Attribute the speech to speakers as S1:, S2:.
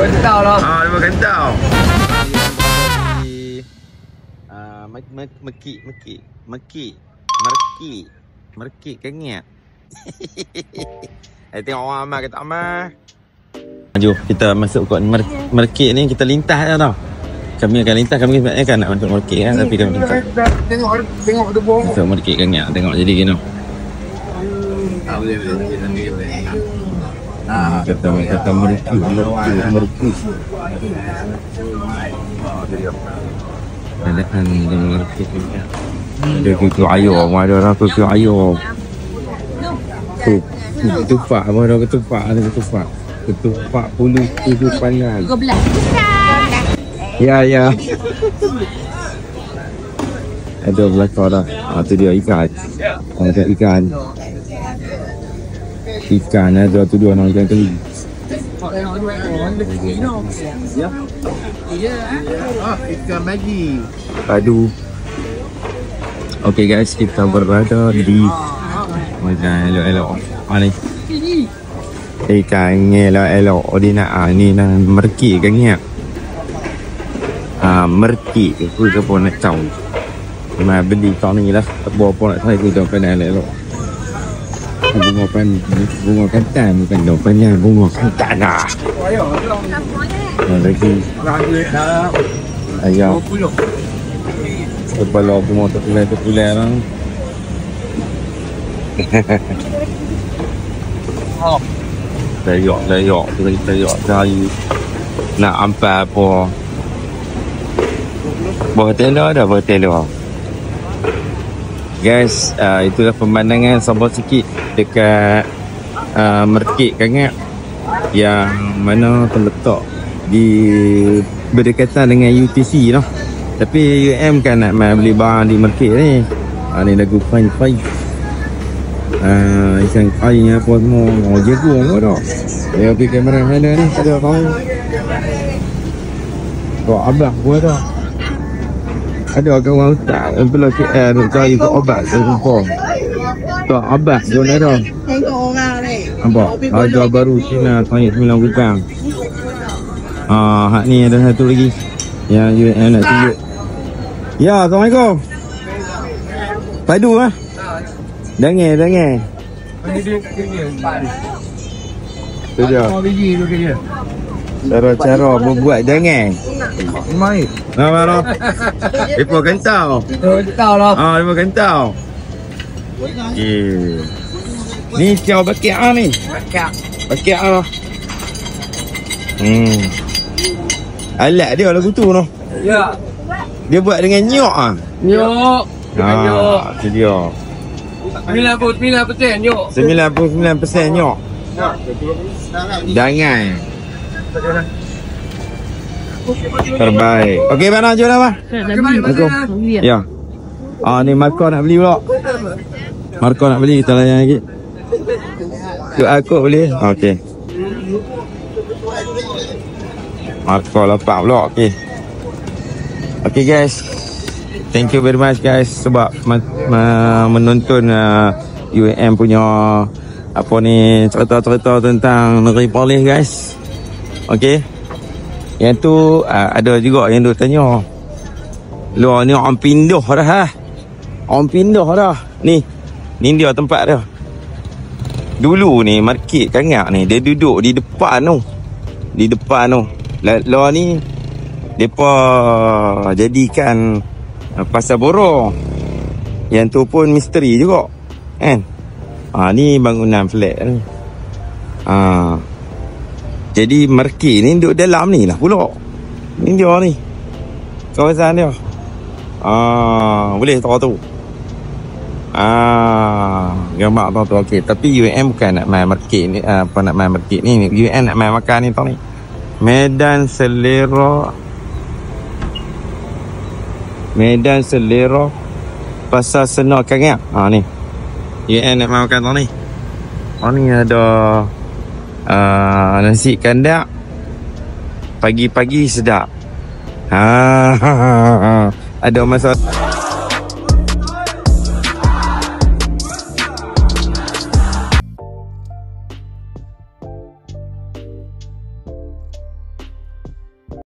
S1: kentau lah.
S2: Dua kentau. Merkik kengit. Tengok orang amal kata amal. Jom kita masuk kot merkik ni, kita lintas dah tau. Kami akan lintas, kami sebenarnya kan nak masuk merkik kan, tapi kami lintas.
S1: Tengok tu bong.
S2: Masuk merkik kengit, tengok jadi gini.
S1: Boleh.
S2: Kata merkik. Keadaan dengan merkik kengit. Ada kuku ayam, ada orang kuku ayam. Ketupat, apa ada ketupat, ketupat puluh tujuh pandan.
S3: 12.
S2: Ya. Ada belakang dah. Tu dia ikan. Ada ikan. Ikan ada tu dua orang ikan keli.
S1: Ikan magi.
S2: Padu. Okay guys, kita berada di macam elok-elok. Ni ikan elok-elok ordinat. Ni dah merkik kan ni. Merkik aku ke pun nak tahu. Cuma beli kau ni lah. Apa-apa nak saya aku dah kena elok. Bunga kantan bukan dopannya, bunga kantan lah. Lagi ayam. Kepala bunga terpulang lah. Layok saya nak ampai apa. Bawah telo. Guys, itulah pemandangan sabar sikit dekat Merkik Kangap yang mana terletak di berdekatan dengan UTC noh. Tapi UM kan nak main beli barang di Merkik ni. Ni lagu fine. Ikan air apa semua. Jagung ke tak? Dia pergi kamera mana ni? Tak ada tahu. Kau abang pun ada. Ada kawan ustaz bila KL nak cari ke obat ke apa. Tak abang pun ada.
S3: Tengok orang ni.
S2: Nampak? Harga baru Cina RM9. Hak ni ada satu lagi yang UM nak tunjuk. Ya, Assalamualaikum. Padu lah. Dangir. Tu dia. Cara membuat dangir.
S1: Mai.
S2: Mana? Depa kentau.
S1: Kentau lah.
S2: Depa kentau. Ni ciao bakyak ni. Bakyak lah. Alat dia lagu tu noh.
S1: Ya.
S2: Dia buat dengan nyok ah.
S1: Nyok.
S2: Tu dia.
S1: 99% nyok.
S2: 99% nyok. Dangai. Terbaik. Okey, mana jom lah. Assalamualaikum. Ya. Ni Marco nak beli pula. Marco nak beli, kita layan lagi. Tu aku boleh. Okey. Marco lepak pula. Okey. Okey guys. Thank you very much guys sebab menonton UAM punya apa ni cerita-cerita tentang Negeri Perlis guys. Okey. Yang tu ada juga yang duk tanya. Luar ni orang pindah dah ha. Orang pindah dah. Ni dia tempat dia. Dulu ni Merkik Kangap ni dia duduk di depan tu. Di depan tu. Luar ni depa jadikan pasar borong. Yang tu pun misteri juga. Kan? Ni bangunan flat ni. Jadi Merkik ni duduk dalam ni lah pula. Ni dia ni. Kawasan dia. Boleh tahu tu. Gambar tu okey. Tapi UM bukan nak main Merkik ni. Apa nak main Merkik ni. UM nak main makan ni tau ni. Medan Selera Pasar Senar Kangap. Ni UM nak main makan tau ni. Ni ada nasi kandak. Pagi-pagi sedap. Ada masalah.